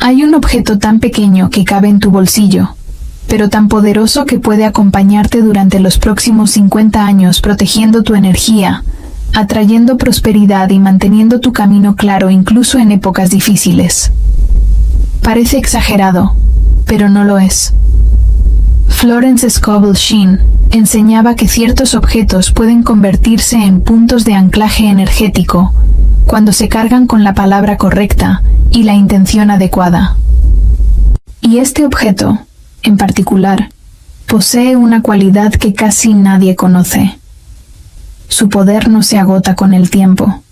Hay un objeto tan pequeño que cabe en tu bolsillo, pero tan poderoso que puede acompañarte durante los próximos 50 años protegiendo tu energía, atrayendo prosperidad y manteniendo tu camino claro incluso en épocas difíciles. Parece exagerado, pero no lo es. Florence Scovel Shinn enseñaba que ciertos objetos pueden convertirse en puntos de anclaje energético cuando se cargan con la palabra correcta y la intención adecuada. Y este objeto, en particular, posee una cualidad que casi nadie conoce. Su poder no se agota con el tiempo.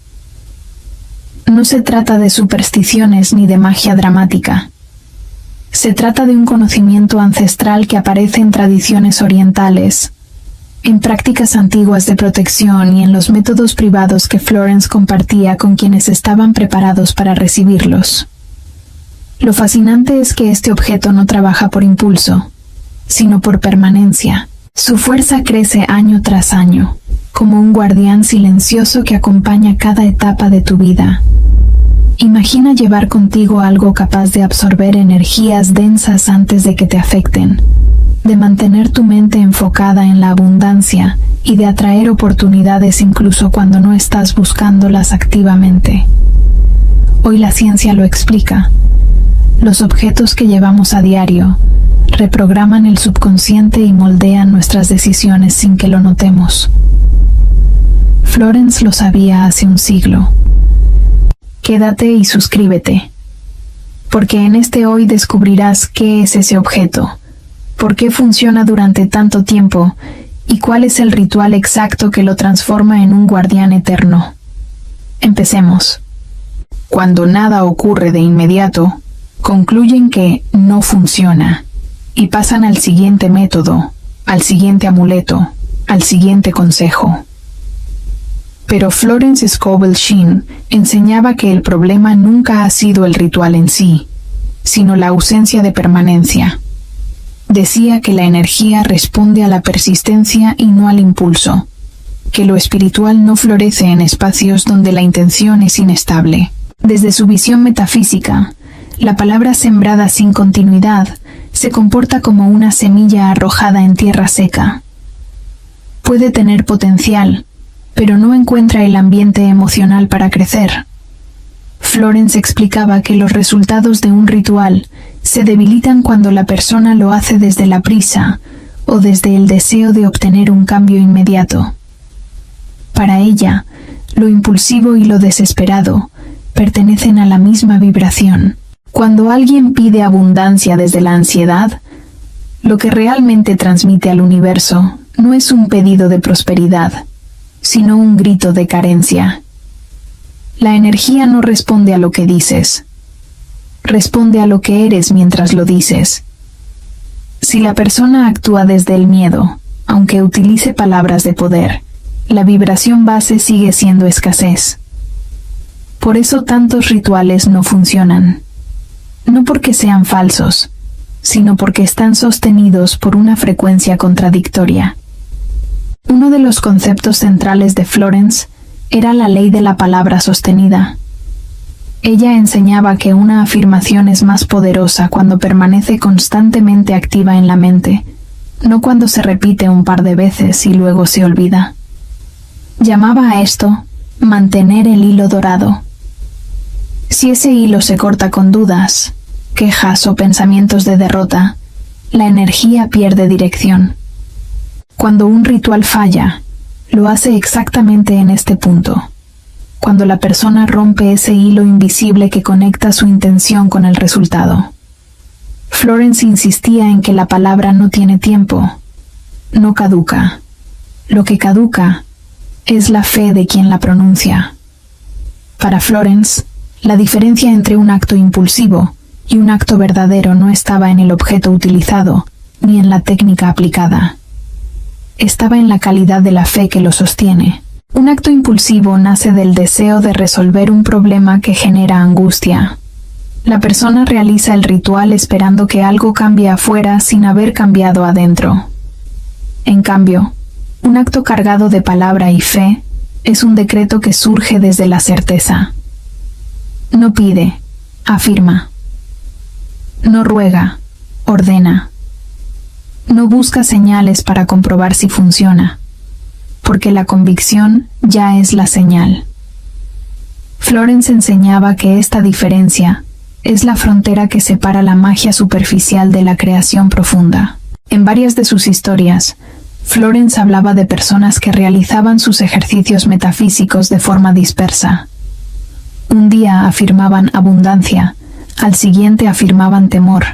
No se trata de supersticiones ni de magia dramática. Se trata de un conocimiento ancestral que aparece en tradiciones orientales, en prácticas antiguas de protección y en los métodos privados que Florence compartía con quienes estaban preparados para recibirlos. Lo fascinante es que este objeto no trabaja por impulso, sino por permanencia. Su fuerza crece año tras año, como un guardián silencioso que acompaña cada etapa de tu vida. Imagina llevar contigo algo capaz de absorber energías densas antes de que te afecten, de mantener tu mente enfocada en la abundancia y de atraer oportunidades incluso cuando no estás buscándolas activamente. Hoy la ciencia lo explica. Los objetos que llevamos a diario reprograman el subconsciente y moldean nuestras decisiones sin que lo notemos. Florence lo sabía hace un siglo. Quédate y suscríbete, porque en este hoy descubrirás qué es ese objeto, por qué funciona durante tanto tiempo y cuál es el ritual exacto que lo transforma en un guardián eterno. Empecemos. Cuando nada ocurre de inmediato, concluyen que no funciona y pasan al siguiente método, al siguiente amuleto, al siguiente consejo. Pero Florence Scovel Shinn enseñaba que el problema nunca ha sido el ritual en sí, sino la ausencia de permanencia. Decía que la energía responde a la persistencia y no al impulso, que lo espiritual no florece en espacios donde la intención es inestable. Desde su visión metafísica, la palabra sembrada sin continuidad se comporta como una semilla arrojada en tierra seca. Puede tener potencial, pero no encuentra el ambiente emocional para crecer. Florence explicaba que los resultados de un ritual se debilitan cuando la persona lo hace desde la prisa o desde el deseo de obtener un cambio inmediato. Para ella, lo impulsivo y lo desesperado pertenecen a la misma vibración. Cuando alguien pide abundancia desde la ansiedad, lo que realmente transmite al universo no es un pedido de prosperidad, sino un grito de carencia. La energía no responde a lo que dices, responde a lo que eres mientras lo dices. Si la persona actúa desde el miedo, aunque utilice palabras de poder, la vibración base sigue siendo escasez. Por eso tantos rituales no funcionan, no porque sean falsos, sino porque están sostenidos por una frecuencia contradictoria. Uno de los conceptos centrales de Florence era la ley de la palabra sostenida. Ella enseñaba que una afirmación es más poderosa cuando permanece constantemente activa en la mente, no cuando se repite un par de veces y luego se olvida. Llamaba a esto mantener el hilo dorado. Si ese hilo se corta con dudas, quejas o pensamientos de derrota, la energía pierde dirección. Cuando un ritual falla, lo hace exactamente en este punto, cuando la persona rompe ese hilo invisible que conecta su intención con el resultado. Florence insistía en que la palabra no tiene tiempo, no caduca. Lo que caduca es la fe de quien la pronuncia. Para Florence, la diferencia entre un acto impulsivo y un acto verdadero no estaba en el objeto utilizado, ni en la técnica aplicada. Estaba en la calidad de la fe que lo sostiene. Un acto impulsivo nace del deseo de resolver un problema que genera angustia. La persona realiza el ritual esperando que algo cambie afuera sin haber cambiado adentro. En cambio, un acto cargado de palabra y fe es un decreto que surge desde la certeza. No pide, afirma. No ruega, ordena. No busca señales para comprobar si funciona, porque la convicción ya es la señal. Florence enseñaba que esta diferencia es la frontera que separa la magia superficial de la creación profunda. En varias de sus historias, Florence hablaba de personas que realizaban sus ejercicios metafísicos de forma dispersa. Un día afirmaban abundancia, al siguiente afirmaban temor,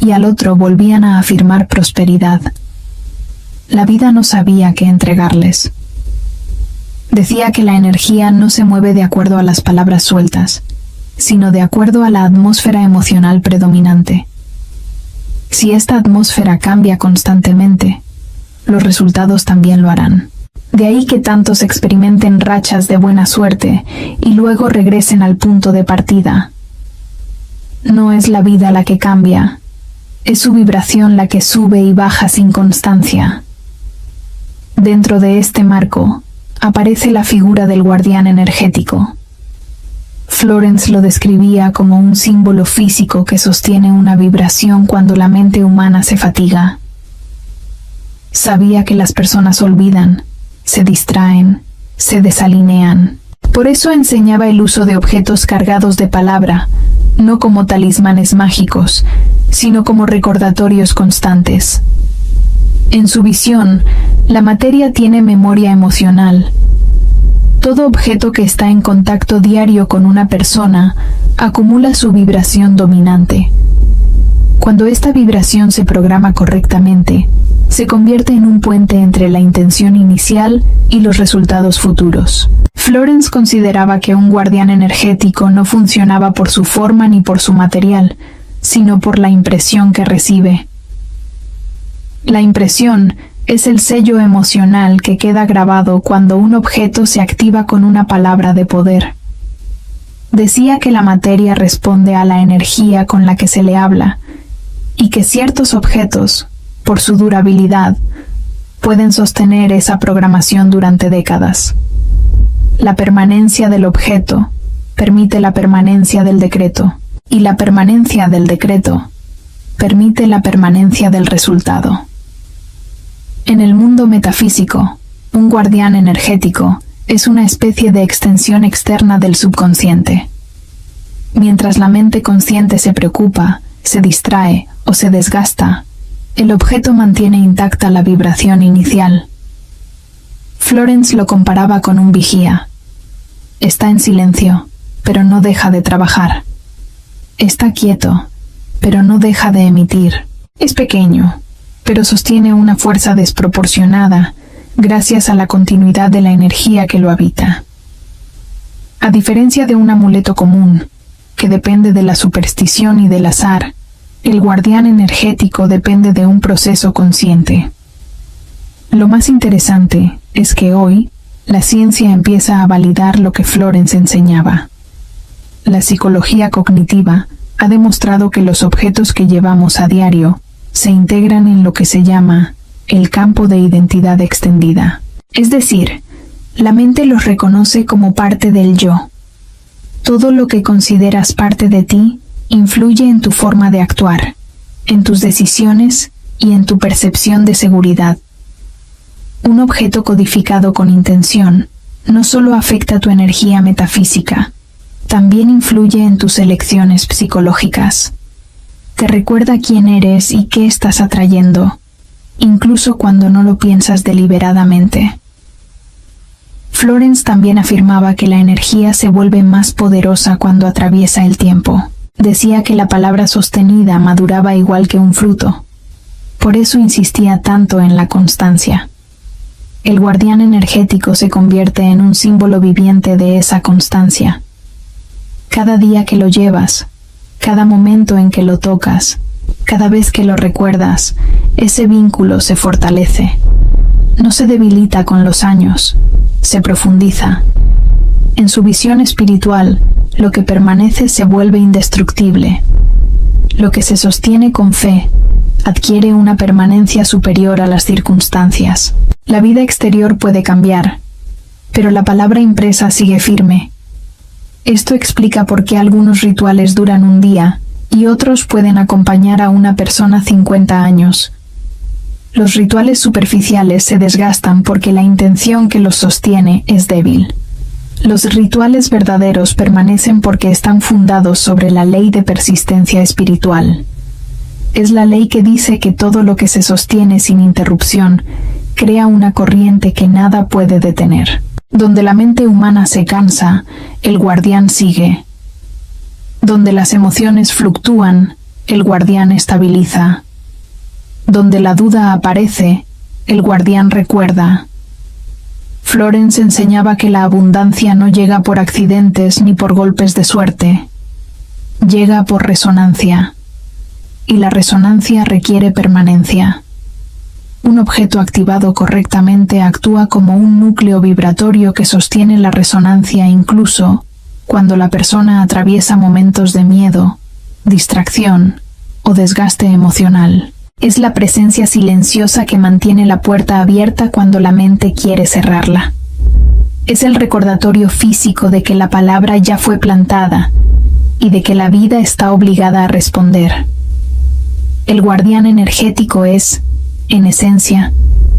y al otro volvían a afirmar prosperidad. La vida no sabía qué entregarles. Decía que la energía no se mueve de acuerdo a las palabras sueltas, sino de acuerdo a la atmósfera emocional predominante. Si esta atmósfera cambia constantemente, los resultados también lo harán. De ahí que tantos experimenten rachas de buena suerte y luego regresen al punto de partida. No es la vida la que cambia, es su vibración la que sube y baja sin constancia. Dentro de este marco, aparece la figura del guardián energético. Florence lo describía como un símbolo físico que sostiene una vibración cuando la mente humana se fatiga. Sabía que las personas olvidan, se distraen, se desalinean. Por eso enseñaba el uso de objetos cargados de palabra, no como talismanes mágicos, sino como recordatorios constantes. En su visión, la materia tiene memoria emocional. Todo objeto que está en contacto diario con una persona acumula su vibración dominante. Cuando esta vibración se programa correctamente, se convierte en un puente entre la intención inicial y los resultados futuros. Florence consideraba que un guardián energético no funcionaba por su forma ni por su material, sino por la impresión que recibe. La impresión es el sello emocional que queda grabado cuando un objeto se activa con una palabra de poder. Decía que la materia responde a la energía con la que se le habla, y que ciertos objetos, por su durabilidad, pueden sostener esa programación durante décadas. La permanencia del objeto permite la permanencia del decreto, y la permanencia del decreto permite la permanencia del resultado. En el mundo metafísico, un guardián energético es una especie de extensión externa del subconsciente. Mientras la mente consciente se preocupa, se distrae o se desgasta, el objeto mantiene intacta la vibración inicial. Florence lo comparaba con un vigía. Está en silencio, pero no deja de trabajar. Está quieto, pero no deja de emitir. Es pequeño, pero sostiene una fuerza desproporcionada gracias a la continuidad de la energía que lo habita. A diferencia de un amuleto común, que depende de la superstición y del azar, el guardián energético depende de un proceso consciente. Lo más interesante es que hoy, la ciencia empieza a validar lo que Florence enseñaba. La psicología cognitiva ha demostrado que los objetos que llevamos a diario se integran en lo que se llama el campo de identidad extendida. Es decir, la mente los reconoce como parte del yo. Todo lo que consideras parte de ti influye en tu forma de actuar, en tus decisiones y en tu percepción de seguridad. Un objeto codificado con intención no solo afecta tu energía metafísica, también influye en tus elecciones psicológicas. Te recuerda quién eres y qué estás atrayendo, incluso cuando no lo piensas deliberadamente. Florence también afirmaba que la energía se vuelve más poderosa cuando atraviesa el tiempo. Decía que la palabra sostenida maduraba igual que un fruto. Por eso insistía tanto en la constancia. El guardián energético se convierte en un símbolo viviente de esa constancia. Cada día que lo llevas, cada momento en que lo tocas, cada vez que lo recuerdas, ese vínculo se fortalece. No se debilita con los años, se profundiza. En su visión espiritual, lo que permanece se vuelve indestructible. Lo que se sostiene con fe adquiere una permanencia superior a las circunstancias. La vida exterior puede cambiar, pero la palabra impresa sigue firme. Esto explica por qué algunos rituales duran un día y otros pueden acompañar a una persona 50 años. Los rituales superficiales se desgastan porque la intención que los sostiene es débil. Los rituales verdaderos permanecen porque están fundados sobre la ley de persistencia espiritual. Es la ley que dice que todo lo que se sostiene sin interrupción crea una corriente que nada puede detener. Donde la mente humana se cansa, el guardián sigue. Donde las emociones fluctúan, el guardián estabiliza. Donde la duda aparece, el guardián recuerda. Florence enseñaba que la abundancia no llega por accidentes ni por golpes de suerte. Llega por resonancia. Y la resonancia requiere permanencia. Un objeto activado correctamente actúa como un núcleo vibratorio que sostiene la resonancia incluso cuando la persona atraviesa momentos de miedo, distracción o desgaste emocional. Es la presencia silenciosa que mantiene la puerta abierta cuando la mente quiere cerrarla. Es el recordatorio físico de que la palabra ya fue plantada y de que la vida está obligada a responder. El guardián energético es, en esencia,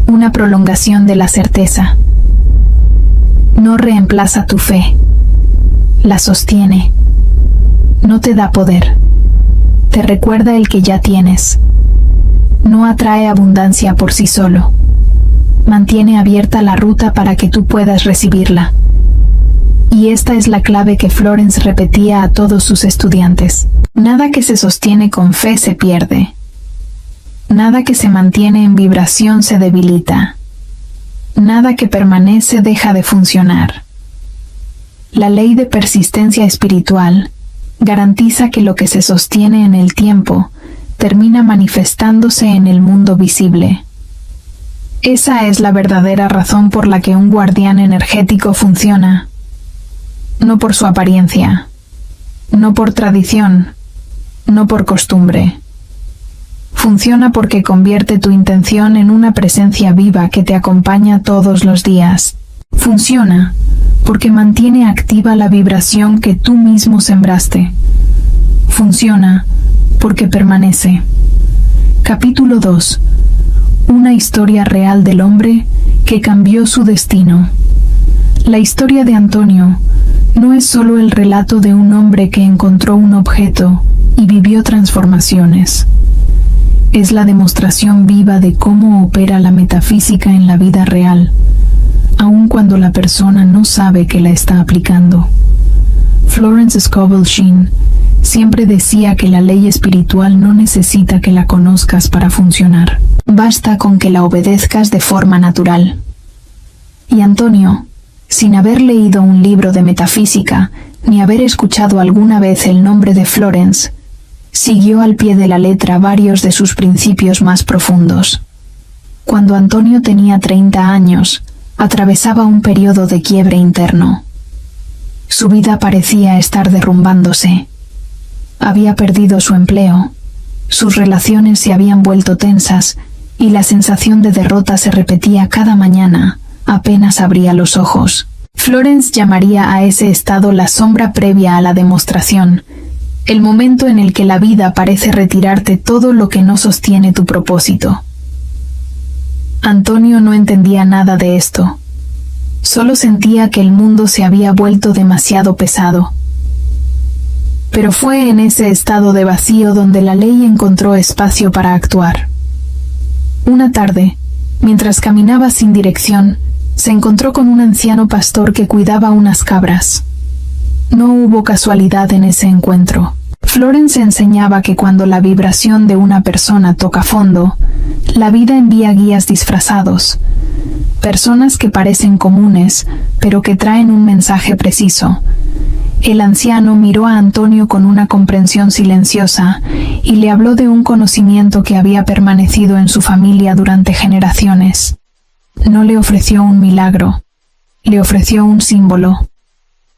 una prolongación de la certeza. No reemplaza tu fe, la sostiene. No te da poder, te recuerda el que ya tienes. No atrae abundancia por sí solo. Mantiene abierta la ruta para que tú puedas recibirla. Y esta es la clave que Florence repetía a todos sus estudiantes. Nada que se sostiene con fe se pierde. Nada que se mantiene en vibración se debilita. Nada que permanece deja de funcionar. La ley de persistencia espiritual garantiza que lo que se sostiene en el tiempo termina manifestándose en el mundo visible. Esa es la verdadera razón por la que un guardián energético funciona. No por su apariencia, no por tradición, no por costumbre. Funciona porque convierte tu intención en una presencia viva que te acompaña todos los días. Funciona porque mantiene activa la vibración que tú mismo sembraste. Funciona porque permanece. Capítulo 2. Una historia real del hombre que cambió su destino. La historia de Antonio no es solo el relato de un hombre que encontró un objeto y vivió transformaciones. Es la demostración viva de cómo opera la metafísica en la vida real, aun cuando la persona no sabe que la está aplicando. Florence Scovel Shinn siempre decía que la ley espiritual no necesita que la conozcas para funcionar. Basta con que la obedezcas de forma natural. Y Antonio, sin haber leído un libro de metafísica, ni haber escuchado alguna vez el nombre de Florence, siguió al pie de la letra varios de sus principios más profundos. Cuando Antonio tenía 30 años, atravesaba un periodo de quiebre interno. Su vida parecía estar derrumbándose. Había perdido su empleo, sus relaciones se habían vuelto tensas y la sensación de derrota se repetía cada mañana, apenas abría los ojos. Florence llamaría a ese estado la sombra previa a la demostración, el momento en el que la vida parece retirarte todo lo que no sostiene tu propósito. Antonio no entendía nada de esto. Solo sentía que el mundo se había vuelto demasiado pesado. Pero fue en ese estado de vacío donde la ley encontró espacio para actuar. Una tarde, mientras caminaba sin dirección, se encontró con un anciano pastor que cuidaba unas cabras. No hubo casualidad en ese encuentro. Florence enseñaba que cuando la vibración de una persona toca fondo, la vida envía guías disfrazados, personas que parecen comunes, pero que traen un mensaje preciso. El anciano miró a Antonio con una comprensión silenciosa y le habló de un conocimiento que había permanecido en su familia durante generaciones. No le ofreció un milagro, le ofreció un símbolo.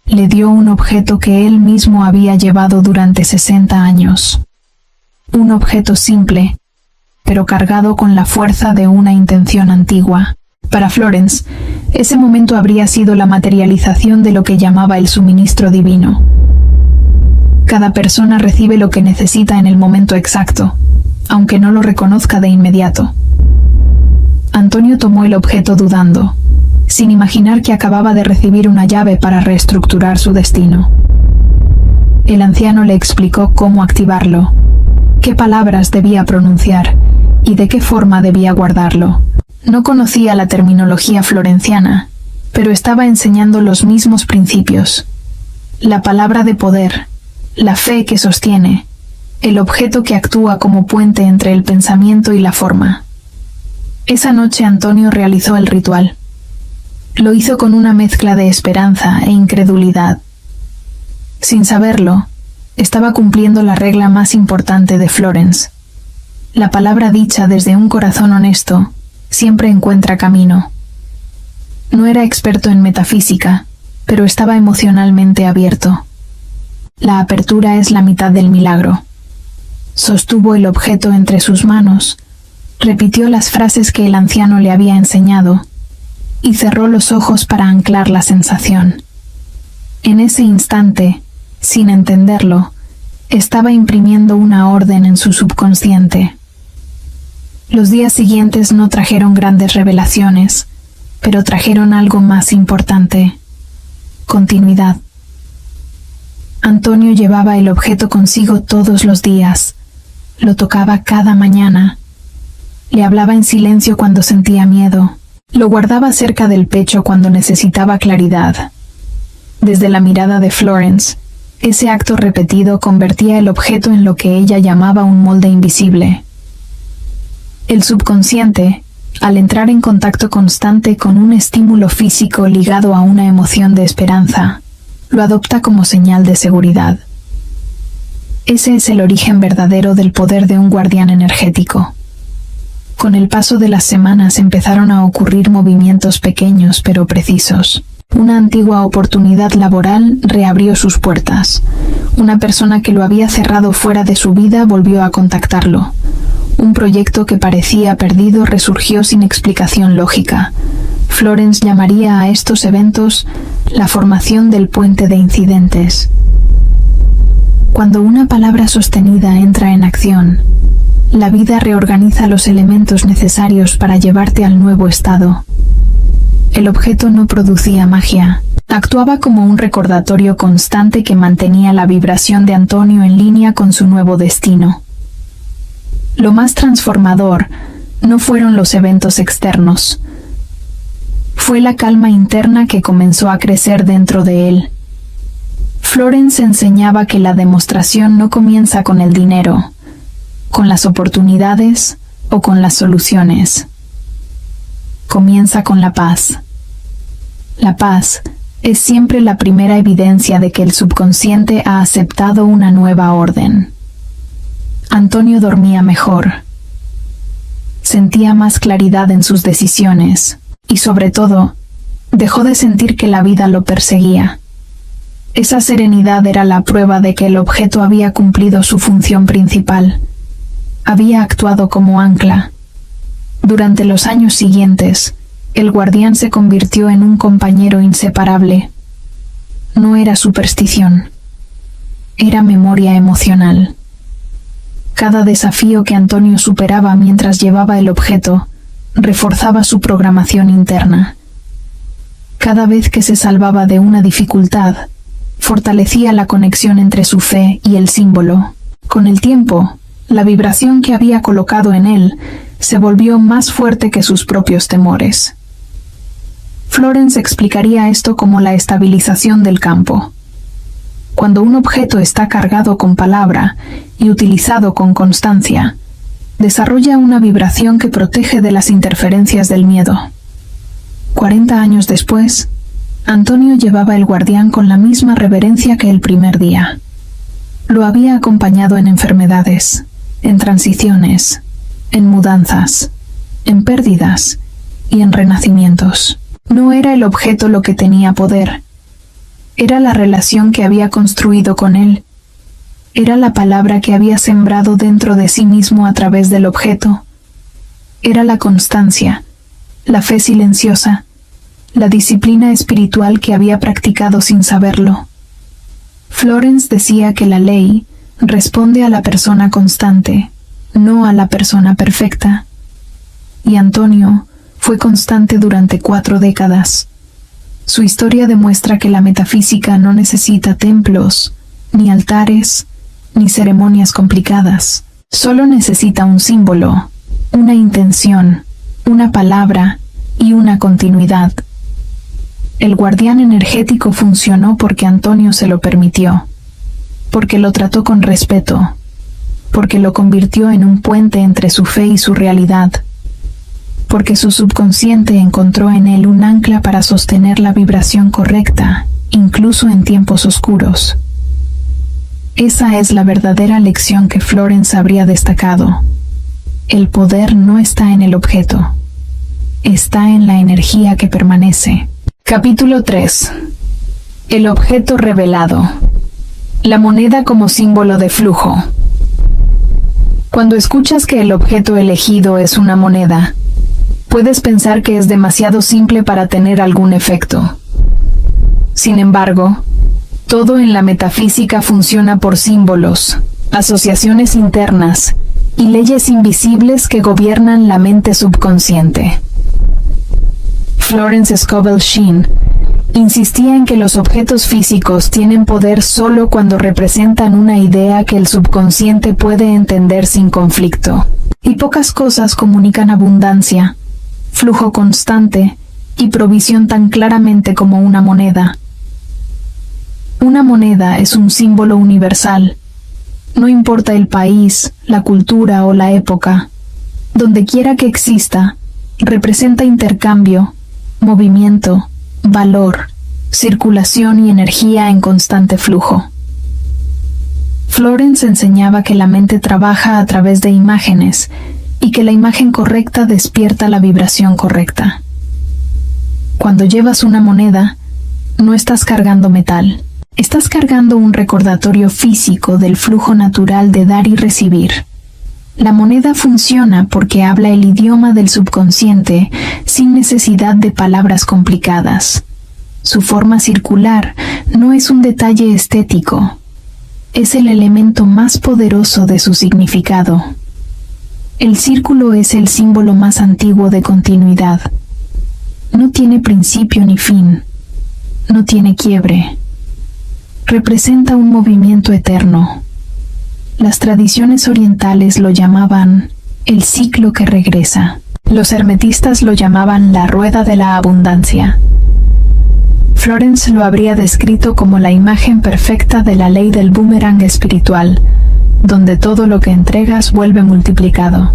Le dio un objeto que él mismo había llevado durante 60 años. Un objeto simple, pero cargado con la fuerza de una intención antigua. Para Florence, ese momento habría sido la materialización de lo que llamaba el suministro divino. Cada persona recibe lo que necesita en el momento exacto, aunque no lo reconozca de inmediato. Antonio tomó el objeto dudando, sin imaginar que acababa de recibir una llave para reestructurar su destino. El anciano le explicó cómo activarlo, qué palabras debía pronunciar y de qué forma debía guardarlo. No conocía la terminología florenciana, pero estaba enseñando los mismos principios. La palabra de poder, la fe que sostiene, el objeto que actúa como puente entre el pensamiento y la forma. Esa noche Antonio realizó el ritual. Lo hizo con una mezcla de esperanza e incredulidad. Sin saberlo, estaba cumpliendo la regla más importante de Florence. La palabra dicha desde un corazón honesto siempre encuentra camino. No era experto en metafísica, pero estaba emocionalmente abierto. La apertura es la mitad del milagro. Sostuvo el objeto entre sus manos, repitió las frases que el anciano le había enseñado y cerró los ojos para anclar la sensación. En ese instante, sin entenderlo, estaba imprimiendo una orden en su subconsciente. Los días siguientes no trajeron grandes revelaciones, pero trajeron algo más importante: continuidad. Antonio llevaba el objeto consigo todos los días, lo tocaba cada mañana, le hablaba en silencio cuando sentía miedo, lo guardaba cerca del pecho cuando necesitaba claridad. Desde la mirada de Florence, ese acto repetido convertía el objeto en lo que ella llamaba un molde invisible. El subconsciente, al entrar en contacto constante con un estímulo físico ligado a una emoción de esperanza, lo adopta como señal de seguridad. Ese es el origen verdadero del poder de un guardián energético. Con el paso de las semanas empezaron a ocurrir movimientos pequeños pero precisos. Una antigua oportunidad laboral reabrió sus puertas. Una persona que lo había cerrado fuera de su vida volvió a contactarlo. Un proyecto que parecía perdido resurgió sin explicación lógica. Florence llamaría a estos eventos la formación del puente de incidentes. Cuando una palabra sostenida entra en acción, la vida reorganiza los elementos necesarios para llevarte al nuevo estado. El objeto no producía magia, actuaba como un recordatorio constante que mantenía la vibración de Antonio en línea con su nuevo destino. Lo más transformador no fueron los eventos externos. Fue la calma interna que comenzó a crecer dentro de él. Florence enseñaba que la demostración no comienza con el dinero, con las oportunidades o con las soluciones. Comienza con la paz. La paz es siempre la primera evidencia de que el subconsciente ha aceptado una nueva orden. Antonio dormía mejor. Sentía más claridad en sus decisiones y, sobre todo, dejó de sentir que la vida lo perseguía. Esa serenidad era la prueba de que el objeto había cumplido su función principal. Había actuado como ancla. Durante los años siguientes, el guardián se convirtió en un compañero inseparable. No era superstición, era memoria emocional. Cada desafío que Antonio superaba mientras llevaba el objeto reforzaba su programación interna. Cada vez que se salvaba de una dificultad, fortalecía la conexión entre su fe y el símbolo. Con el tiempo, la vibración que había colocado en él se volvió más fuerte que sus propios temores. Florence explicaría esto como la estabilización del campo. Cuando un objeto está cargado con palabra y utilizado con constancia, desarrolla una vibración que protege de las interferencias del miedo. 40 años después, Antonio llevaba el guardián con la misma reverencia que el primer día. Lo había acompañado en enfermedades, en transiciones, en mudanzas, en pérdidas y en renacimientos. No era el objeto lo que tenía poder. Era la relación que había construido con él. Era la palabra que había sembrado dentro de sí mismo a través del objeto. Era la constancia, la fe silenciosa, la disciplina espiritual que había practicado sin saberlo. Florence decía que la ley responde a la persona constante, no a la persona perfecta. Y Antonio fue constante durante 4 décadas. Su historia demuestra que la metafísica no necesita templos, ni altares, ni ceremonias complicadas. Solo necesita un símbolo, una intención, una palabra y una continuidad. El guardián energético funcionó porque Antonio se lo permitió, porque lo trató con respeto, porque lo convirtió en un puente entre su fe y su realidad, porque su subconsciente encontró en él un ancla para sostener la vibración correcta, incluso en tiempos oscuros. Esa es la verdadera lección que Florence habría destacado. El poder no está en el objeto, está en la energía que permanece. Capítulo 3. El objeto revelado. La moneda como símbolo de flujo. Cuando escuchas que el objeto elegido es una moneda, puedes pensar que es demasiado simple para tener algún efecto. Sin embargo, todo en la metafísica funciona por símbolos, asociaciones internas y leyes invisibles que gobiernan la mente subconsciente. Florence Scovel Shinn insistía en que los objetos físicos tienen poder solo cuando representan una idea que el subconsciente puede entender sin conflicto. Y pocas cosas comunican abundancia, flujo constante y provisión tan claramente como una moneda. Una moneda es un símbolo universal. No importa el país, la cultura o la época. Donde quiera que exista, representa intercambio, movimiento, valor, circulación y energía en constante flujo. Florence enseñaba que la mente trabaja a través de imágenes y que la imagen correcta despierta la vibración correcta. Cuando llevas una moneda, no estás cargando metal, estás cargando un recordatorio físico del flujo natural de dar y recibir. La moneda funciona porque habla el idioma del subconsciente sin necesidad de palabras complicadas. Su forma circular no es un detalle estético, es el elemento más poderoso de su significado. El círculo es el símbolo más antiguo de continuidad. No tiene principio ni fin, no tiene quiebre. Representa un movimiento eterno. Las tradiciones orientales lo llamaban el ciclo que regresa. Los hermetistas lo llamaban la rueda de la abundancia. Florence lo habría descrito como la imagen perfecta de la ley del boomerang espiritual, donde todo lo que entregas vuelve multiplicado.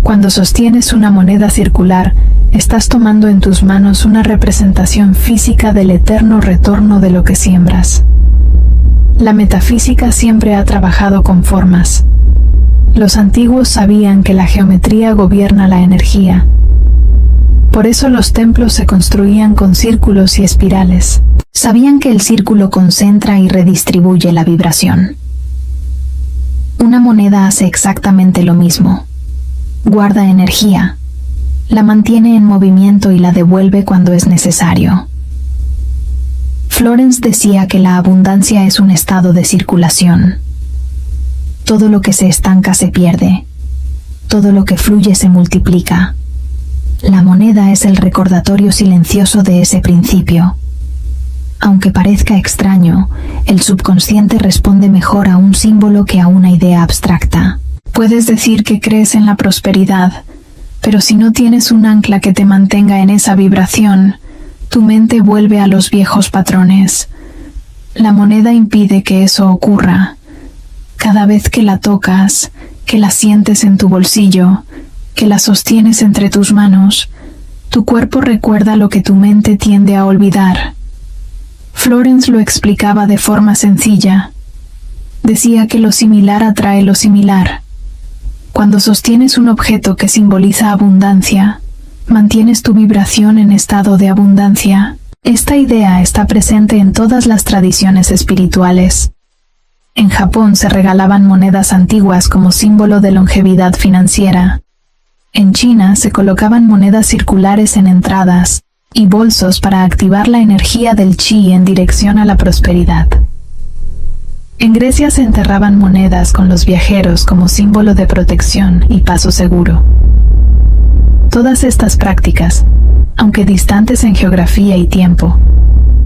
Cuando sostienes una moneda circular, estás tomando en tus manos una representación física del eterno retorno de lo que siembras. La metafísica siempre ha trabajado con formas. Los antiguos sabían que la geometría gobierna la energía. Por eso los templos se construían con círculos y espirales. Sabían que el círculo concentra y redistribuye la vibración. Una moneda hace exactamente lo mismo. Guarda energía, la mantiene en movimiento y la devuelve cuando es necesario. Florence decía que la abundancia es un estado de circulación. Todo lo que se estanca se pierde. Todo lo que fluye se multiplica. La moneda es el recordatorio silencioso de ese principio. Aunque parezca extraño, el subconsciente responde mejor a un símbolo que a una idea abstracta. Puedes decir que crees en la prosperidad, pero si no tienes un ancla que te mantenga en esa vibración, tu mente vuelve a los viejos patrones. La moneda impide que eso ocurra. Cada vez que la tocas, que la sientes en tu bolsillo, que la sostienes entre tus manos, tu cuerpo recuerda lo que tu mente tiende a olvidar. Florence lo explicaba de forma sencilla. Decía que lo similar atrae lo similar. Cuando sostienes un objeto que simboliza abundancia, mantienes tu vibración en estado de abundancia. Esta idea está presente en todas las tradiciones espirituales. En Japón se regalaban monedas antiguas como símbolo de longevidad financiera. En China se colocaban monedas circulares en entradas y bolsos para activar la energía del chi en dirección a la prosperidad. En Grecia se enterraban monedas con los viajeros como símbolo de protección y paso seguro. Todas estas prácticas, aunque distantes en geografía y tiempo,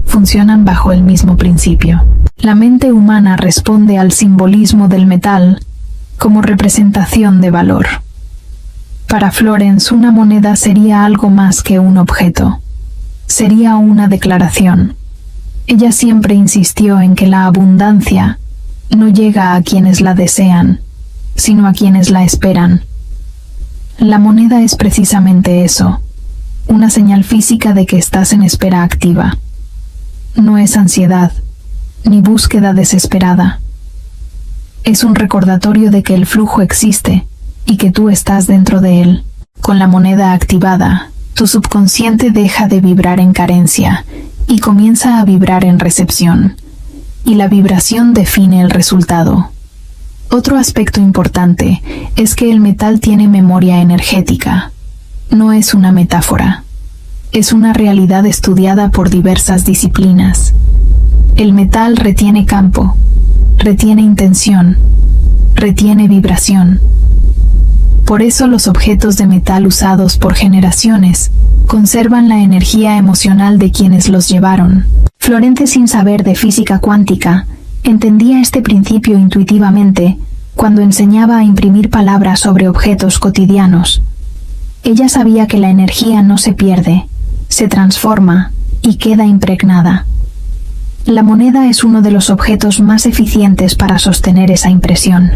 funcionan bajo el mismo principio. La mente humana responde al simbolismo del metal como representación de valor. Para Florence, una moneda sería algo más que un objeto. Sería una declaración. Ella siempre insistió en que la abundancia no llega a quienes la desean, sino a quienes la esperan. La moneda es precisamente eso, una señal física de que estás en espera activa. No es ansiedad, ni búsqueda desesperada. Es un recordatorio de que el flujo existe y que tú estás dentro de él. Con la moneda activada, tu subconsciente deja de vibrar en carencia y comienza a vibrar en recepción, y la vibración define el resultado. Otro aspecto importante es que el metal tiene memoria energética. No es una metáfora. Es una realidad estudiada por diversas disciplinas. El metal retiene campo, retiene intención, retiene vibración. Por eso los objetos de metal usados por generaciones conservan la energía emocional de quienes los llevaron. Florence, sin saber de física cuántica, entendía este principio intuitivamente cuando enseñaba a imprimir palabras sobre objetos cotidianos. Ella sabía que la energía no se pierde, se transforma y queda impregnada. La moneda es uno de los objetos más eficientes para sostener esa impresión.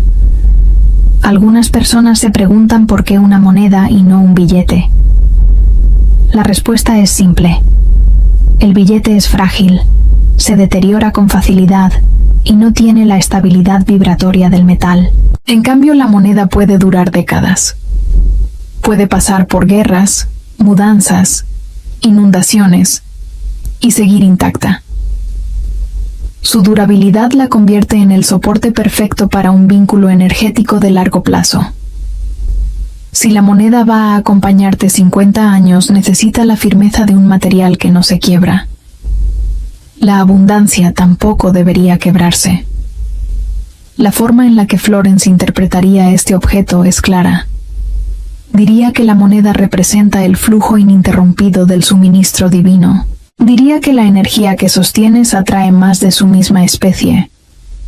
Algunas personas se preguntan por qué una moneda y no un billete. La respuesta es simple. El billete es frágil, se deteriora con facilidad y no tiene la estabilidad vibratoria del metal. En cambio, la moneda puede durar décadas. Puede pasar por guerras, mudanzas, inundaciones y seguir intacta. Su durabilidad la convierte en el soporte perfecto para un vínculo energético de largo plazo. Si la moneda va a acompañarte 50 años, necesita la firmeza de un material que no se quiebra. La abundancia tampoco debería quebrarse. La forma en la que Florence interpretaría este objeto es clara. Diría que la moneda representa el flujo ininterrumpido del suministro divino. Diría que la energía que sostienes atrae más de su misma especie.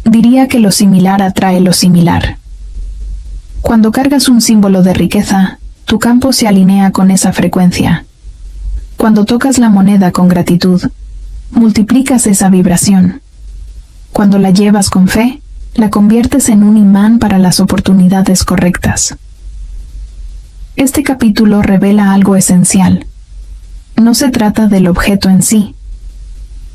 Diría que lo similar atrae lo similar. Cuando cargas un símbolo de riqueza, tu campo se alinea con esa frecuencia. Cuando tocas la moneda con gratitud, multiplicas esa vibración. Cuando la llevas con fe, la conviertes en un imán para las oportunidades correctas. Este capítulo revela algo esencial. No se trata del objeto en sí.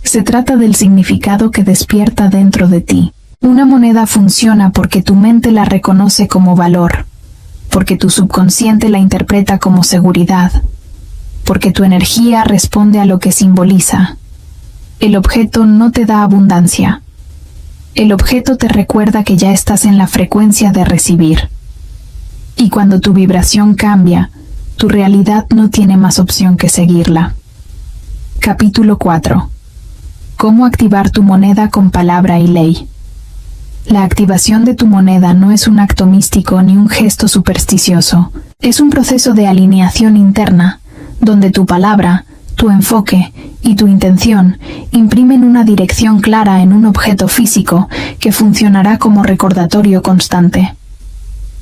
Se trata del significado que despierta dentro de ti. Una moneda funciona porque tu mente la reconoce como valor, porque tu subconsciente la interpreta como seguridad, porque tu energía responde a lo que simboliza. El objeto no te da abundancia. El objeto te recuerda que ya estás en la frecuencia de recibir. Y cuando tu vibración cambia, tu realidad no tiene más opción que seguirla. Capítulo 4. ¿Cómo activar tu moneda con palabra y ley? La activación de tu moneda no es un acto místico ni un gesto supersticioso. Es un proceso de alineación interna, donde tu palabra, tu enfoque y tu intención imprimen una dirección clara en un objeto físico que funcionará como recordatorio constante.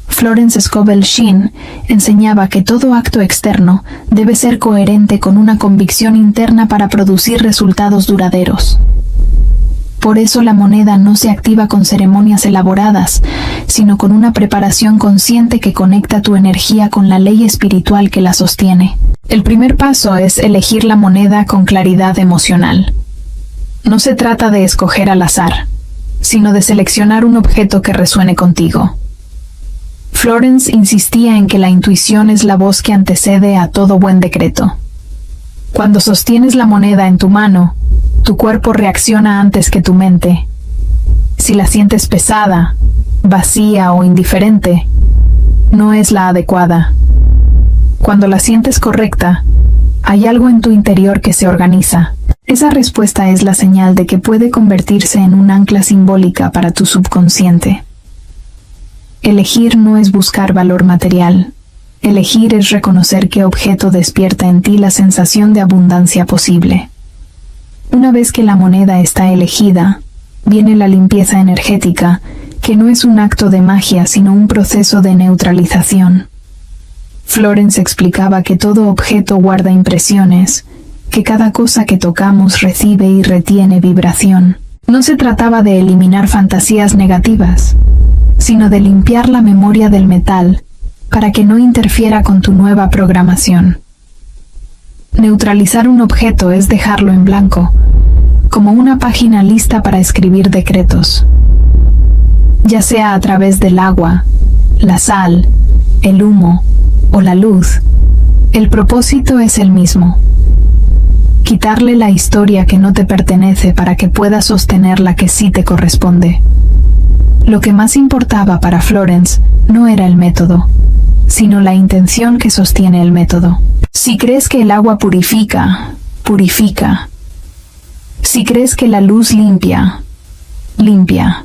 Florence Scovel Shinn enseñaba que todo acto externo debe ser coherente con una convicción interna para producir resultados duraderos. Por eso la moneda no se activa con ceremonias elaboradas, sino con una preparación consciente que conecta tu energía con la ley espiritual que la sostiene. El primer paso es elegir la moneda con claridad emocional. No se trata de escoger al azar, sino de seleccionar un objeto que resuene contigo. Florence insistía en que la intuición es la voz que antecede a todo buen decreto. Cuando sostienes la moneda en tu mano, tu cuerpo reacciona antes que tu mente. Si la sientes pesada, vacía o indiferente, no es la adecuada. Cuando la sientes correcta, hay algo en tu interior que se organiza. Esa respuesta es la señal de que puede convertirse en un ancla simbólica para tu subconsciente. Elegir no es buscar valor material. Elegir es reconocer qué objeto despierta en ti la sensación de abundancia posible. Una vez que la moneda está elegida, viene la limpieza energética, que no es un acto de magia sino un proceso de neutralización. Florence explicaba que todo objeto guarda impresiones, que cada cosa que tocamos recibe y retiene vibración. No se trataba de eliminar fantasías negativas, sino de limpiar la memoria del metal para que no interfiera con tu nueva programación. Neutralizar un objeto es dejarlo en blanco, como una página lista para escribir decretos. Ya sea a través del agua, la sal, el humo o la luz, el propósito es el mismo. Quitarle la historia que no te pertenece para que puedas sostener la que sí te corresponde. Lo que más importaba para Florence no era el método, sino la intención que sostiene el método. Si crees que el agua purifica, purifica. Si crees que la luz limpia, limpia.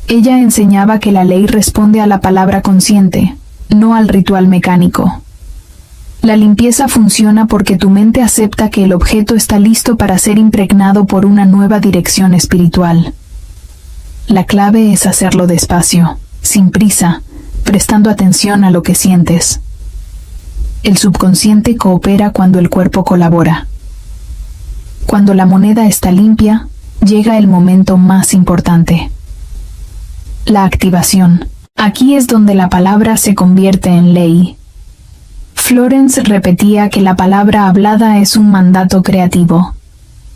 Ella enseñaba que la ley responde a la palabra consciente, no al ritual mecánico. La limpieza funciona porque tu mente acepta que el objeto está listo para ser impregnado por una nueva dirección espiritual. La clave es hacerlo despacio, sin prisa, prestando atención a lo que sientes. El subconsciente coopera cuando el cuerpo colabora. Cuando la moneda está limpia, llega el momento más importante. La activación. Aquí es donde la palabra se convierte en ley. Florence repetía que la palabra hablada es un mandato creativo,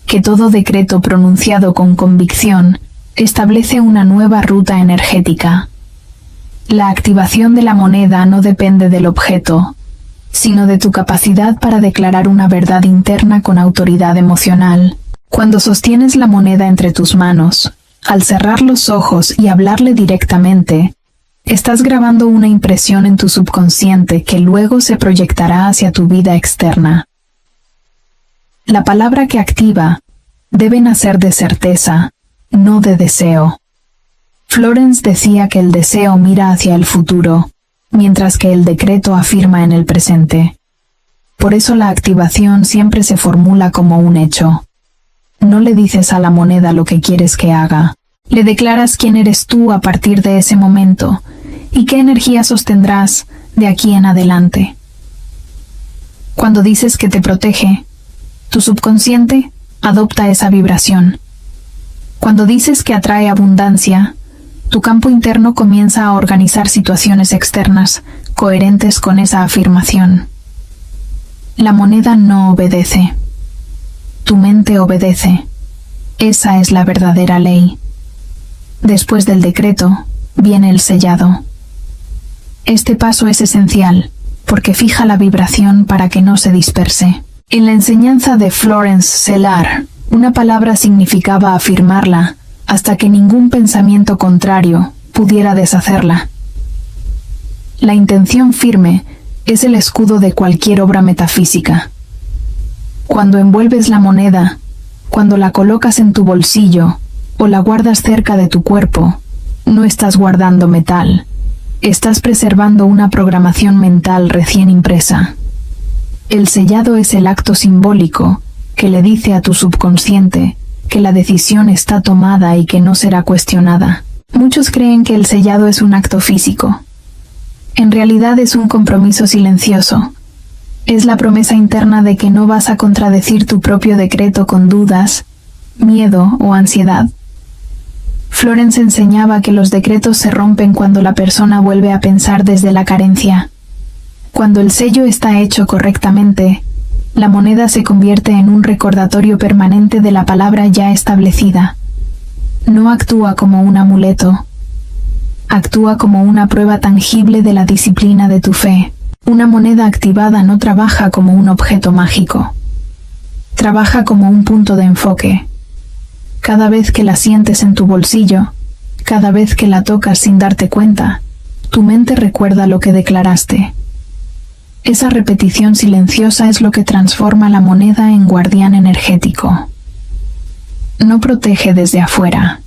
que todo decreto pronunciado con convicción establece una nueva ruta energética. La activación de la moneda no depende del objeto, sino de tu capacidad para declarar una verdad interna con autoridad emocional. Cuando sostienes la moneda entre tus manos, al cerrar los ojos y hablarle directamente, estás grabando una impresión en tu subconsciente que luego se proyectará hacia tu vida externa. La palabra que activa debe nacer de certeza, no de deseo. Florence decía que el deseo mira hacia el futuro, mientras que el decreto afirma en el presente. Por eso la activación siempre se formula como un hecho. No le dices a la moneda lo que quieres que haga. Le declaras quién eres tú a partir de ese momento y qué energía sostendrás de aquí en adelante. Cuando dices que te protege, tu subconsciente adopta esa vibración. Cuando dices que atrae abundancia, tu campo interno comienza a organizar situaciones externas coherentes con esa afirmación. La moneda no obedece. Tu mente obedece. Esa es la verdadera ley. Después del decreto, viene el sellado. Este paso es esencial, porque fija la vibración para que no se disperse. En la enseñanza de Florence Sellar, una palabra significaba afirmarla, hasta que ningún pensamiento contrario pudiera deshacerla. La intención firme es el escudo de cualquier obra metafísica. Cuando envuelves la moneda, cuando la colocas en tu bolsillo o la guardas cerca de tu cuerpo, no estás guardando metal, estás preservando una programación mental recién impresa. El sellado es el acto simbólico que le dice a tu subconsciente que la decisión está tomada y que no será cuestionada. Muchos creen que el sellado es un acto físico. En realidad es un compromiso silencioso. Es la promesa interna de que no vas a contradecir tu propio decreto con dudas, miedo o ansiedad. Florence enseñaba que los decretos se rompen cuando la persona vuelve a pensar desde la carencia. Cuando el sello está hecho correctamente, la moneda se convierte en un recordatorio permanente de la palabra ya establecida. No actúa como un amuleto. Actúa como una prueba tangible de la disciplina de tu fe. Una moneda activada no trabaja como un objeto mágico. Trabaja como un punto de enfoque. Cada vez que la sientes en tu bolsillo, cada vez que la tocas sin darte cuenta, tu mente recuerda lo que declaraste. Esa repetición silenciosa es lo que transforma la moneda en guardián energético. No protege desde afuera,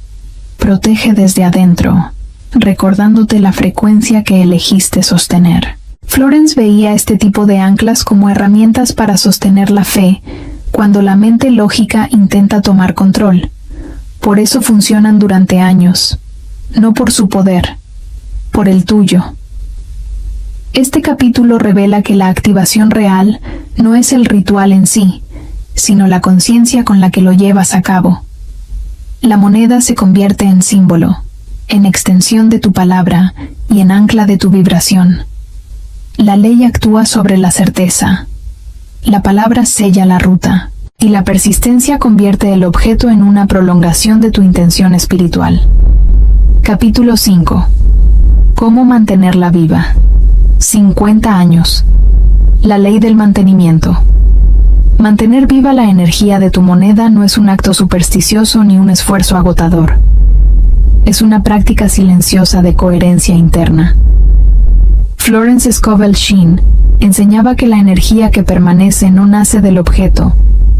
protege desde adentro, recordándote la frecuencia que elegiste sostener. Florence veía este tipo de anclas como herramientas para sostener la fe cuando la mente lógica intenta tomar control. Por eso funcionan durante años, no por su poder, por el tuyo. Este capítulo revela que la activación real no es el ritual en sí, sino la conciencia con la que lo llevas a cabo. La moneda se convierte en símbolo, en extensión de tu palabra y en ancla de tu vibración. La ley actúa sobre la certeza. La palabra sella la ruta, y la persistencia convierte el objeto en una prolongación de tu intención espiritual. Capítulo 5. ¿Cómo mantenerla viva? 50 años. La ley del mantenimiento. Mantener viva la energía de tu moneda no es un acto supersticioso ni un esfuerzo agotador. Es una práctica silenciosa de coherencia interna. Florence Scovel Shinn enseñaba que la energía que permanece no nace del objeto,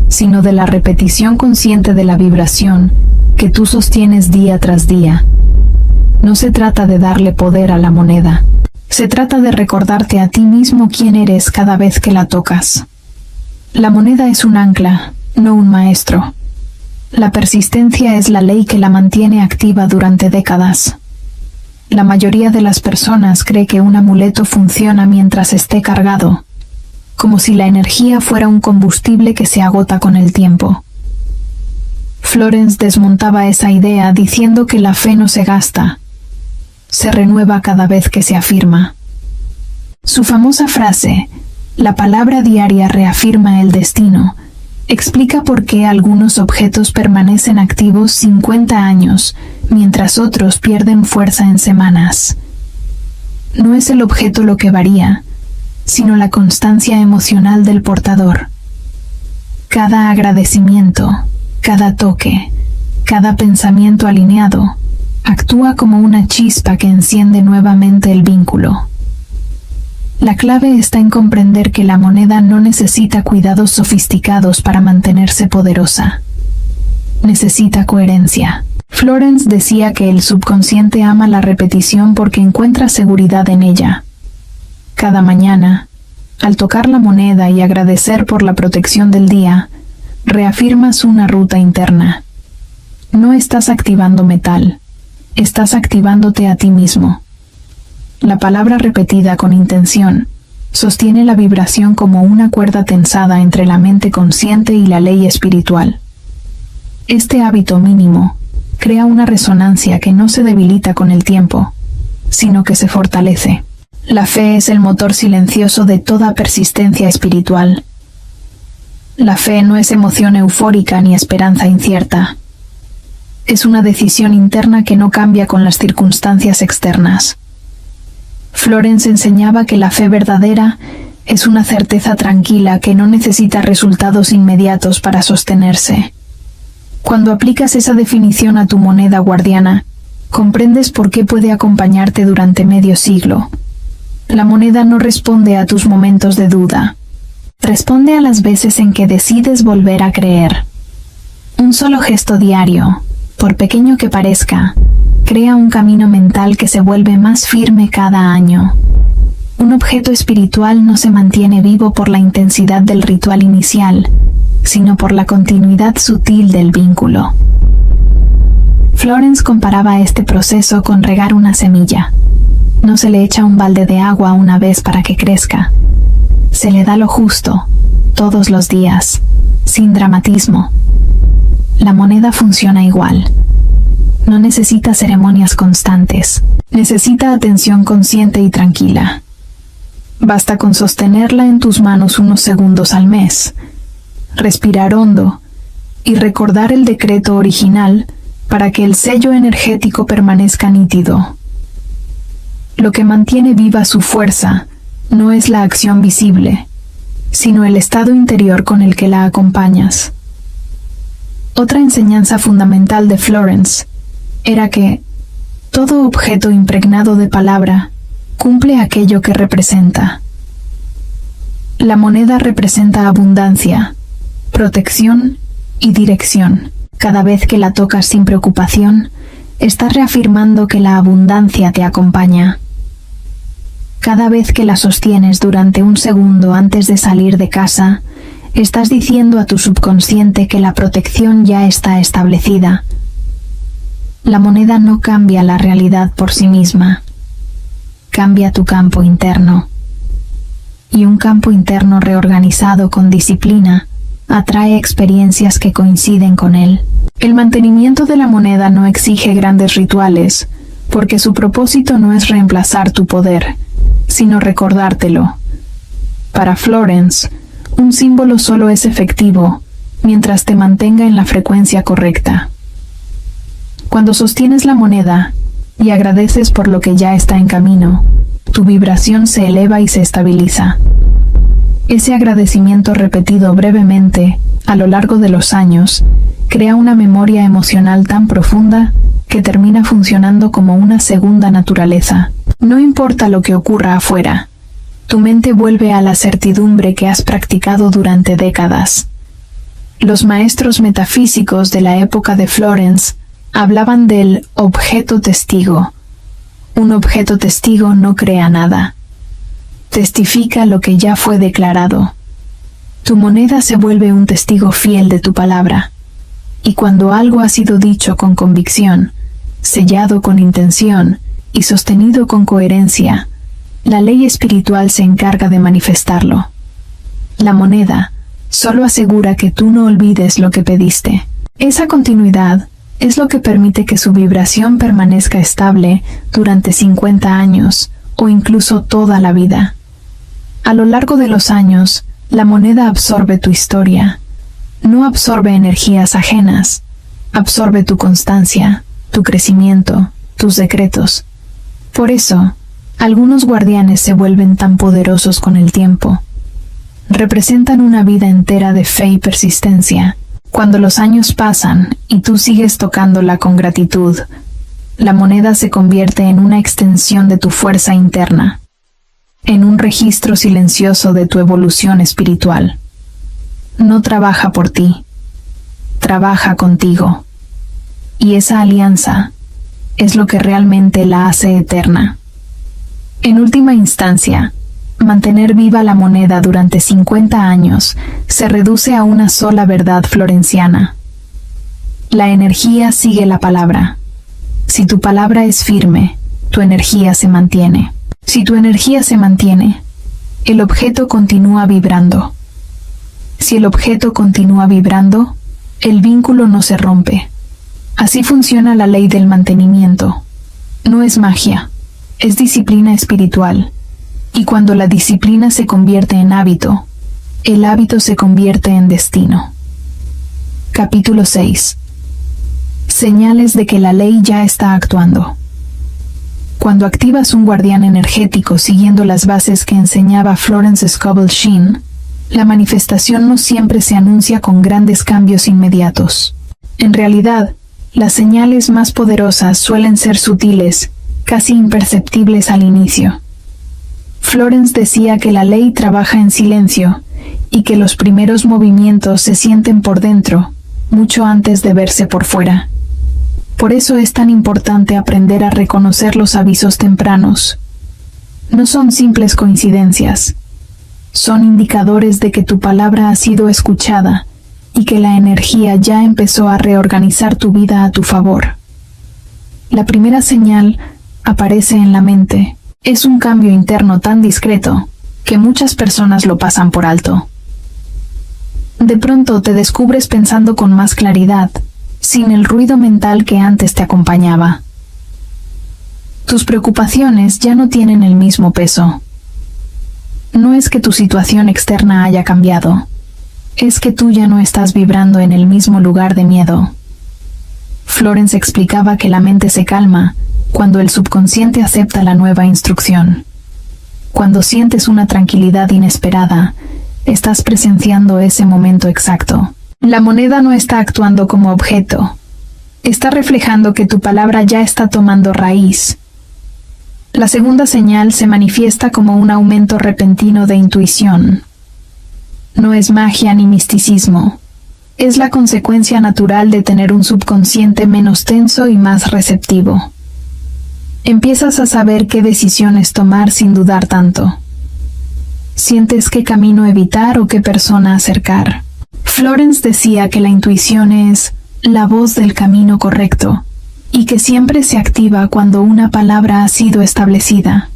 sino de la repetición consciente de la vibración que tú sostienes día tras día. No se trata de darle poder a la moneda. Se trata de recordarte a ti mismo quién eres cada vez que la tocas. La moneda es un ancla, no un maestro. La persistencia es la ley que la mantiene activa durante décadas. La mayoría de las personas cree que un amuleto funciona mientras esté cargado, como si la energía fuera un combustible que se agota con el tiempo. Florence desmontaba esa idea diciendo que la fe no se gasta, se renueva cada vez que se afirma. Su famosa frase, "La palabra diaria reafirma el destino", explica por qué algunos objetos permanecen activos 50 años, mientras otros pierden fuerza en semanas. No es el objeto lo que varía, sino la constancia emocional del portador. Cada agradecimiento, cada toque, cada pensamiento alineado, actúa como una chispa que enciende nuevamente el vínculo. La clave está en comprender que la moneda no necesita cuidados sofisticados para mantenerse poderosa. Necesita coherencia. Florence decía que el subconsciente ama la repetición porque encuentra seguridad en ella. Cada mañana, al tocar la moneda y agradecer por la protección del día, reafirmas una ruta interna. No estás activando metal, estás activándote a ti mismo. La palabra repetida con intención sostiene la vibración como una cuerda tensada entre la mente consciente y la ley espiritual. Este hábito mínimo crea una resonancia que no se debilita con el tiempo, sino que se fortalece. La fe es el motor silencioso de toda persistencia espiritual. La fe no es emoción eufórica ni esperanza incierta. Es una decisión interna que no cambia con las circunstancias externas. Florence enseñaba que la fe verdadera es una certeza tranquila que no necesita resultados inmediatos para sostenerse. Cuando aplicas esa definición a tu moneda guardiana, comprendes por qué puede acompañarte durante medio siglo. La moneda no responde a tus momentos de duda. Responde a las veces en que decides volver a creer. Un solo gesto diario, por pequeño que parezca, crea un camino mental que se vuelve más firme cada año. Un objeto espiritual no se mantiene vivo por la intensidad del ritual inicial, sino por la continuidad sutil del vínculo. Florence comparaba este proceso con regar una semilla. No se le echa un balde de agua una vez para que crezca. Se le da lo justo, todos los días, sin dramatismo. La moneda funciona igual. No necesita ceremonias constantes, necesita atención consciente y tranquila. Basta con sostenerla en tus manos unos segundos al mes, respirar hondo y recordar el decreto original para que el sello energético permanezca nítido. Lo que mantiene viva su fuerza no es la acción visible, sino el estado interior con el que la acompañas. Otra enseñanza fundamental de Florence era que todo objeto impregnado de palabra cumple aquello que representa. La moneda representa abundancia, protección y dirección. Cada vez que la tocas sin preocupación, estás reafirmando que la abundancia te acompaña. Cada vez que la sostienes durante un segundo antes de salir de casa, estás diciendo a tu subconsciente que la protección ya está establecida. La moneda no cambia la realidad por sí misma. Cambia tu campo interno. Y un campo interno reorganizado con disciplina atrae experiencias que coinciden con él. El mantenimiento de la moneda no exige grandes rituales, porque su propósito no es reemplazar tu poder, sino recordártelo. Para Florence, un símbolo solo es efectivo mientras te mantenga en la frecuencia correcta. Cuando sostienes la moneda y agradeces por lo que ya está en camino, tu vibración se eleva y se estabiliza. Ese agradecimiento repetido brevemente, a lo largo de los años, crea una memoria emocional tan profunda que termina funcionando como una segunda naturaleza. No importa lo que ocurra afuera, tu mente vuelve a la certidumbre que has practicado durante décadas. Los maestros metafísicos de la época de Florence hablaban del objeto testigo. Un objeto testigo no crea nada. Testifica lo que ya fue declarado. Tu moneda se vuelve un testigo fiel de tu palabra. Y cuando algo ha sido dicho con convicción, sellado con intención y sostenido con coherencia, la ley espiritual se encarga de manifestarlo. La moneda solo asegura que tú no olvides lo que pediste. Esa continuidad es lo que permite que su vibración permanezca estable durante 50 años o incluso toda la vida. A lo largo de los años, la moneda absorbe tu historia. No absorbe energías ajenas, absorbe tu constancia, tu crecimiento, tus decretos. Por eso, algunos guardianes se vuelven tan poderosos con el tiempo. Representan una vida entera de fe y persistencia. Cuando los años pasan y tú sigues tocándola con gratitud, la moneda se convierte en una extensión de tu fuerza interna, en un registro silencioso de tu evolución espiritual. No trabaja por ti, trabaja contigo. Y esa alianza es lo que realmente la hace eterna. En última instancia, mantener viva la moneda durante 50 años se reduce a una sola verdad florenciana. La energía sigue la palabra. Si tu palabra es firme, tu energía se mantiene. Si tu energía se mantiene, el objeto continúa vibrando. Si el objeto continúa vibrando, el vínculo no se rompe. Así funciona la ley del mantenimiento. No es magia, es disciplina espiritual. Y cuando la disciplina se convierte en hábito, el hábito se convierte en destino. Capítulo 6. Señales de que la ley ya está actuando. Cuando activas un guardián energético siguiendo las bases que enseñaba Florence Scovel Shinn, la manifestación no siempre se anuncia con grandes cambios inmediatos. En realidad, las señales más poderosas suelen ser sutiles, casi imperceptibles al inicio. Florence decía que la ley trabaja en silencio y que los primeros movimientos se sienten por dentro, mucho antes de verse por fuera. Por eso es tan importante aprender a reconocer los avisos tempranos. No son simples coincidencias. Son indicadores de que tu palabra ha sido escuchada y que la energía ya empezó a reorganizar tu vida a tu favor. La primera señal aparece en la mente. Es un cambio interno tan discreto que muchas personas lo pasan por alto. De pronto te descubres pensando con más claridad, sin el ruido mental que antes te acompañaba. Tus preocupaciones ya no tienen el mismo peso. No es que tu situación externa haya cambiado, es que tú ya no estás vibrando en el mismo lugar de miedo. Florence explicaba que la mente se calma cuando el subconsciente acepta la nueva instrucción. Cuando sientes una tranquilidad inesperada, estás presenciando ese momento exacto. La moneda no está actuando como objeto. Está reflejando que tu palabra ya está tomando raíz. La segunda señal se manifiesta como un aumento repentino de intuición. No es magia ni misticismo. Es la consecuencia natural de tener un subconsciente menos tenso y más receptivo. Empiezas a saber qué decisiones tomar sin dudar tanto. Sientes qué camino evitar o qué persona acercar. Florence decía que la intuición es la voz del camino correcto y que siempre se activa cuando una palabra ha sido establecida.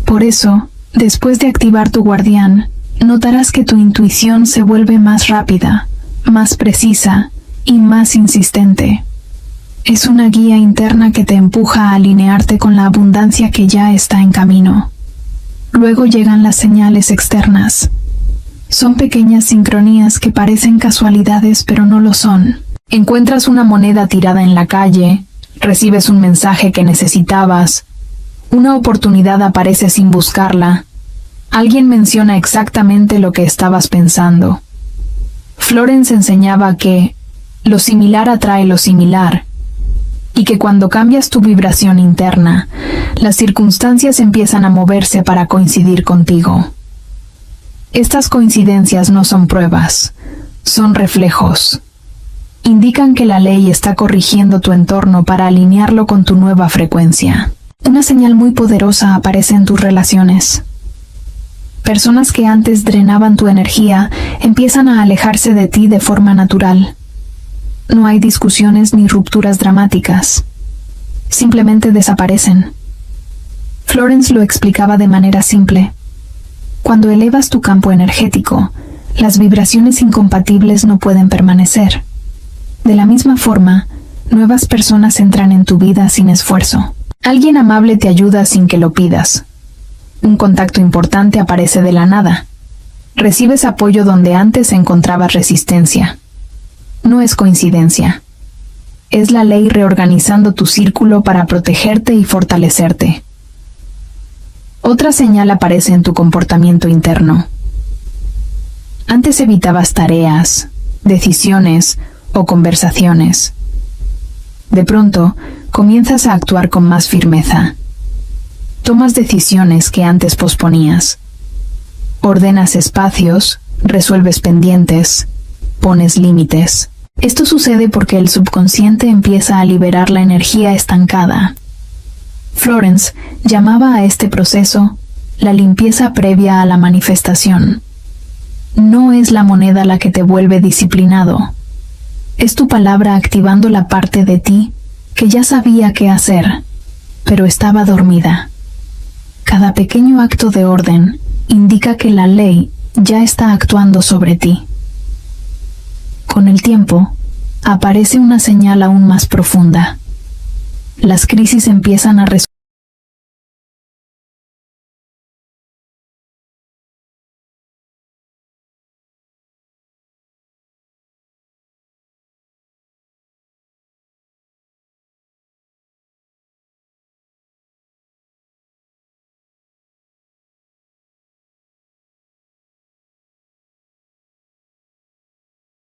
Por eso, después de activar tu guardián, notarás que tu intuición se vuelve más rápida, más precisa y más insistente. Es una guía interna que te empuja a alinearte con la abundancia que ya está en camino. Luego llegan las señales externas. Son pequeñas sincronías que parecen casualidades pero no lo son. Encuentras una moneda tirada en la calle, recibes un mensaje que necesitabas, una oportunidad aparece sin buscarla, alguien menciona exactamente lo que estabas pensando. Florence enseñaba que lo similar atrae lo similar, y que cuando cambias tu vibración interna, las circunstancias empiezan a moverse para coincidir contigo. Estas coincidencias no son pruebas, son reflejos. Indican que la ley está corrigiendo tu entorno para alinearlo con tu nueva frecuencia. Una señal muy poderosa aparece en tus relaciones. Personas que antes drenaban tu energía empiezan a alejarse de ti de forma natural. No hay discusiones ni rupturas dramáticas. Simplemente desaparecen. Florence lo explicaba de manera simple. Cuando elevas tu campo energético, las vibraciones incompatibles no pueden permanecer. De la misma forma, nuevas personas entran en tu vida sin esfuerzo. Alguien amable te ayuda sin que lo pidas. Un contacto importante aparece de la nada. Recibes apoyo donde antes encontrabas resistencia. No es coincidencia. Es la ley reorganizando tu círculo para protegerte y fortalecerte. Otra señal aparece en tu comportamiento interno. Antes evitabas tareas, decisiones o conversaciones. De pronto, comienzas a actuar con más firmeza. Tomas decisiones que antes posponías. Ordenas espacios, resuelves pendientes, pones límites. Esto sucede porque el subconsciente empieza a liberar la energía estancada. Florence llamaba a este proceso la limpieza previa a la manifestación. No es la moneda la que te vuelve disciplinado. Es tu palabra activando la parte de ti que ya sabía qué hacer, pero estaba dormida. Cada pequeño acto de orden indica que la ley ya está actuando sobre ti. Con el tiempo, aparece una señal aún más profunda. Las crisis empiezan a resolver